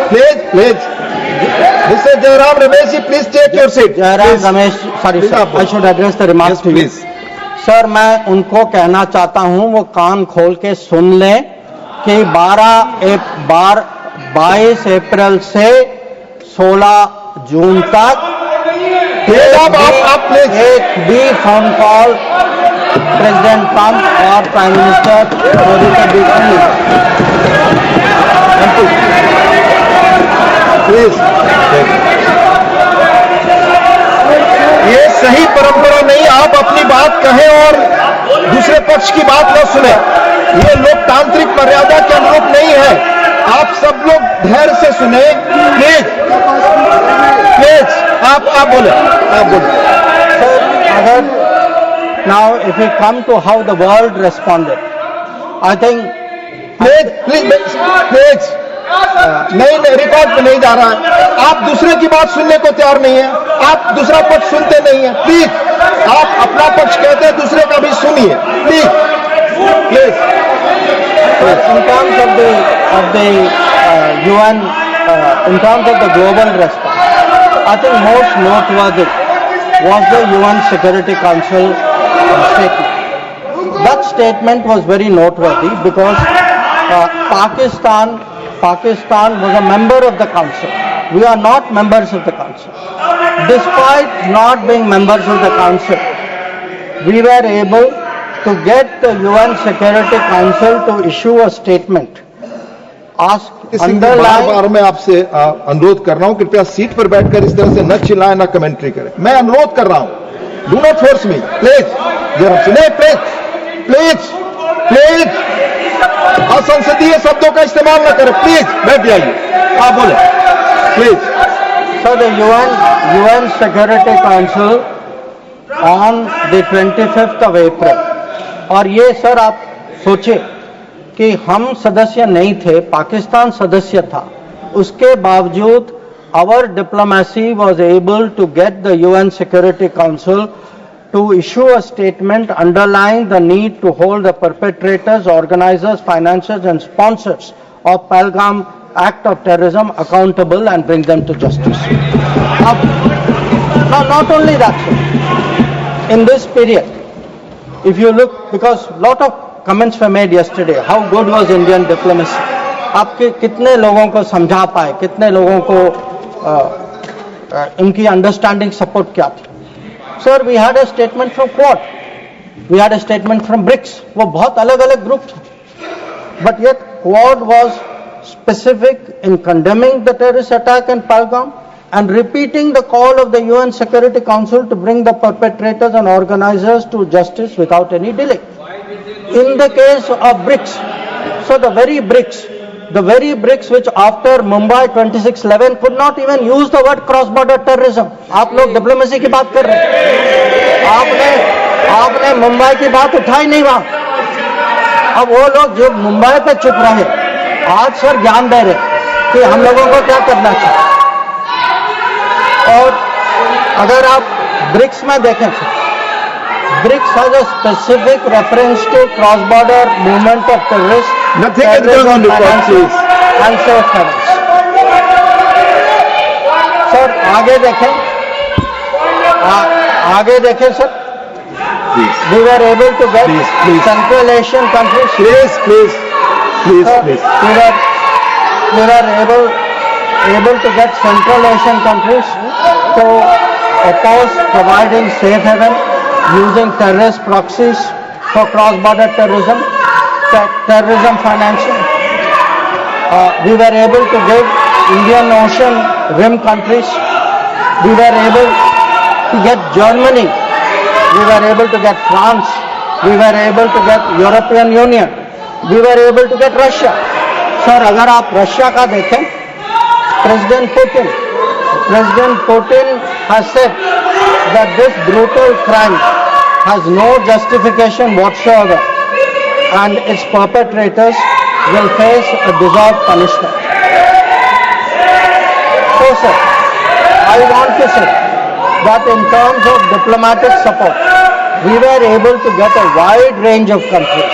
Please. Mr. Jairam Ramesh, please take your seat. Jairam Ramesh, sorry Please, sir, आप I should address the remarks to you. please. Sir, मैं उनको कहना चाहता हूं, वो कान खोल के सुन लें कि 22 अप्रैल से 16 जून तक आप please. एक भी फोन कॉल प्रेसिडेंट ट्रंप और प्राइम मिनिस्टर मोदी के बीच में नहीं। Please. ये सही परंपरा नहीं, आप अपनी बात कहें और दूसरे पक्ष की बात न सुने। ये लोकतांत्रिक मर्यादा के अनुरूप नहीं है। आप सब लोग धैर्य से सुने। प्लीज, आप बोले। Sir, अगर now if we come to how the world responded, I think please नहीं, रिकॉर्ड पे नहीं जा रहा है। आप दूसरे की बात सुनने को तैयार नहीं है, आप दूसरा पक्ष सुनते नहीं है। प्लीज, आप अपना पक्ष कहते हैं, दूसरे का भी सुनिए। Please. in terms of the UN, in terms of the global response, I think most noteworthy was the UN Security Council statement. That statement was very noteworthy because Pakistan was a member of the council. We are not members of the council. Despite not being members of the council, we were able to get the UN Security Council to issue a statement. बार मैं आपसे अनुरोध कर रहा हूं, कृपया seat पर बैठकर इस तरह से न चिल्लाएं, न कमेंट्री करें। मैं अनुरोध कर रहा हूं, do not force me, please. जरा सुने, प्लीज। असंसदीय शब्दों का इस्तेमाल न करें, प्लीज। बैठ जाइए, आप बोले, please. So the UN Security Council on the 25th of April, और ये सर आप सोचे कि हम सदस्य नहीं थे, पाकिस्तान सदस्य था, उसके बावजूद our diplomacy was able to get the UN Security Council to issue a statement underlying the need to hold the perpetrators, organizers, financiers and sponsors of Pahalgam act of terrorism accountable and bring them to justice. Now, not only that, sir, in this period, if you look, because lot of comments were made yesterday, how good was Indian diplomacy? आपके कितने लोगों को समझा पाए, कितने लोगों को इनकी अंडरस्टैंडिंग सपोर्ट क्या थी? Sir, we had a statement from Quad, we had a statement from BRICS, वो बहुत अलग अलग ग्रुप थे, but yet Quad was specific in condemning the terrorist attack in Pahalgam and repeating the call of the UN Security Council to bring the perpetrators and organizers to justice without any delay. In the case of BRICS, so the very BRICS which after Mumbai 26/11 could not even use the word cross-border terrorism. आप लोग diplomacy की बात कर रहे हैं, आपने मुंबई की बात उठाई नहीं वहां। अब वो लोग जो मुंबई पे चुप रहे, आज सर ज्ञान दे रहे कि हम लोगों को क्या करना चाहिए। और अगर आप ब्रिक्स में देखें, BRICS has a specific reference to cross-border movement of terrorists, terrorism, finances and safe havens. Sir आगे देखें sir, we were able to get Central Asian countries. Please. We were able to get Central Asian countries to oppose providing safe haven using terrorist proxies for cross-border terrorism financing. We were able to give Indian Ocean rim countries. We were able to get Germany. We were able to get France. We were able to get European Union. We were able to get Russia. Sir, अगर आप Russia का देखें, President Putin has said that this brutal crime has no justification whatsoever and its perpetrators will face a deserved punishment. So sir, I want to say that in terms of diplomatic support, we were able to get a wide range of countries,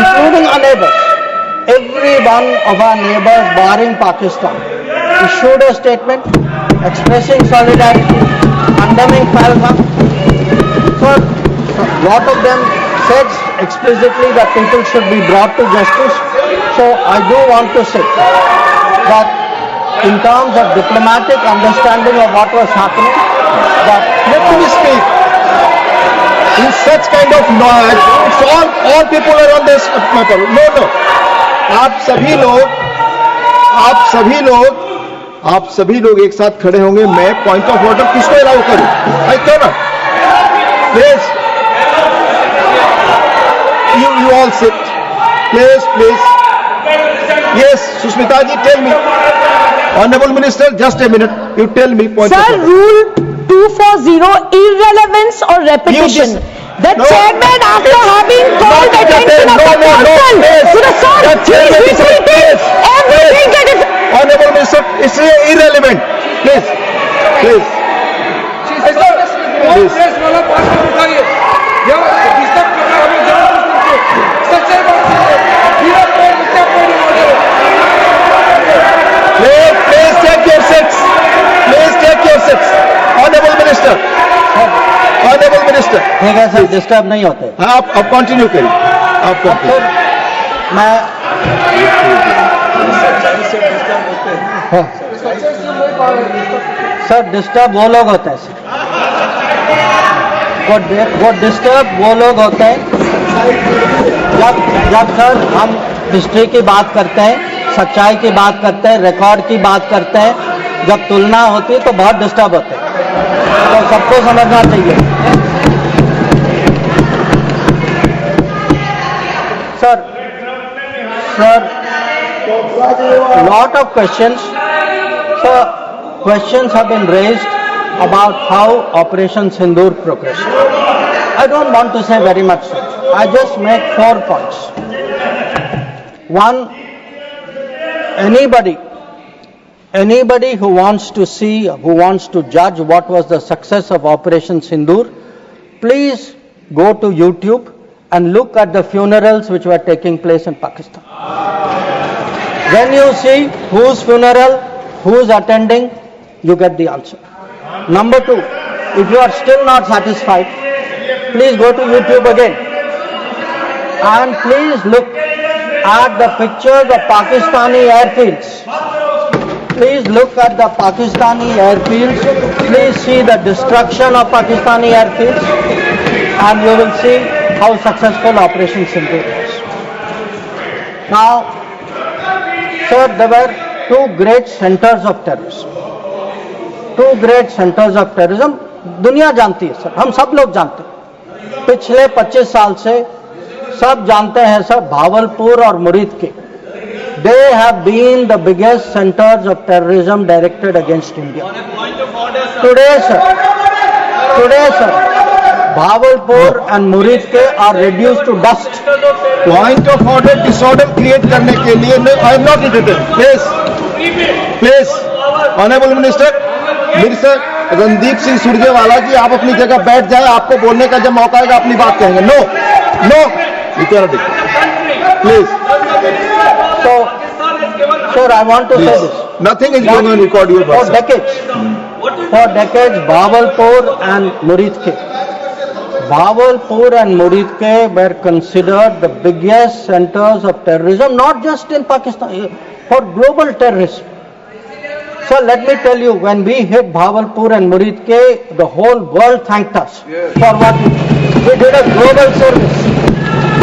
including our neighbors. Every one of our neighbors, barring Pakistan, issued a statement expressing solidarity, condemning Pahalgam. So, lot of them said explicitly that people should be brought to justice. So I do want to say that in terms of diplomatic understanding of what was happening, that Let me speak. In such kind of noise, it's all people are on this matter. No. आप सभी लोग एक साथ खड़े होंगे. मैं point of order किसको allow करूं? I can not. Please, you all sit. Please. Yes, Sushmita ji, tell me. Honorable Minister, just a minute. You tell me point Sir, of order. Rule 240, irrelevance or repetition. The No. chairman, after having called attention of the council to the sir, he is repeating everything that is. Honorable Minister, it's irrelevant. Please. Press वाला पास उठाइए या disturb करना हमें जान सच्चाई बात है पूरा पेड़ क्या पेड़ Please take your seats. Honorable Minister. ठीक है सर, डिस्टर्ब नहीं होते. हाँ, आप कंटिन्यू करिए. आप कंटिन्यू. सर, मैं सर डिस्टर्ब वो लोग होते हैं सर. वो डिस्टर्ब वो लोग होते हैं जब सर हम हिस्ट्री की बात करते हैं, सच्चाई की बात करते हैं, रिकॉर्ड की बात करते हैं, जब तुलना होती है तो बहुत डिस्टर्ब होते हैं. तो सबको समझना चाहिए. Sir lot of questions. So questions have been raised about how Operation Sindoor progressed. I don't want to say very much. I just make 4 points. One, anybody who wants to see, who wants to judge what was the success of Operation Sindoor, please go to YouTube and look at the funerals which were taking place in Pakistan. When you see whose funeral, who's attending, you get the answer. Number 2, if you are still not satisfied, please go to YouTube again and please look at the pictures of Pakistani airfields. Please look at the Pakistani airfields. Please see the destruction of Pakistani airfields and you will see how successful Operation Sindoor was. Now, sir, there were 2 great centers of terrorism. 2 great centers of terrorism. दुनिया जानती है sir, हम सब लोग जानते हैं. पिछले 25 साल से सब जानते हैं सर, भावलपुर और मुरीद के. They have been the biggest centers of terrorism directed against India. Today, sir, Bhavalpur and Murid ke are reduced to dust. Point of order, disorder create करने के लिए I am not entertained. Please, Honorable Minister, Randeep Singh Surjewala जी, आप अपनी जगह बैठ जाए. आपको बोलने का जब मौका आएगा अपनी बात कहेंगे. No, you cannot do. Please. So, sir, I want to say this. Nothing is going on record your For person. decades, Bhavalpur and Murid ke were considered the biggest centers of terrorism, not just in Pakistan, for global terrorism. So let me tell you, when we hit Bhavalpur and Murid ke, the whole world thanked us for what we did. We did a global service.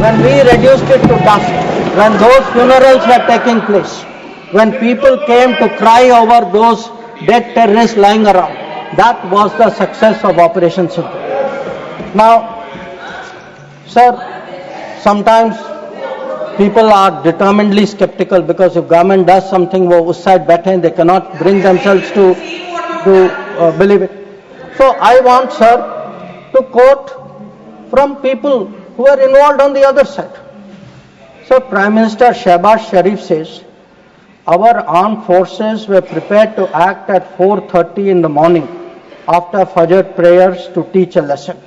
When we reduced it to dust, when those funerals were taking place, when people came to cry over those dead terrorists lying around, that was the success of Operation Sindoor. Now, sir, sometimes people are determinedly skeptical because if government does something, wo us side baithe, they cannot bring themselves to believe it. So I want, sir, to quote from people who are involved on the other side. So Prime Minister Shehbaz Sharif says, our armed forces were prepared to act at 4:30 in the morning after Fajr prayers to teach a lesson.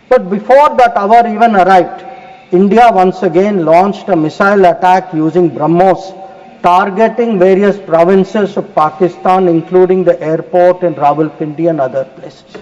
But before that hour even arrived, India once again launched a missile attack using BrahMos targeting various provinces of Pakistan, including the airport in Rawalpindi and other places.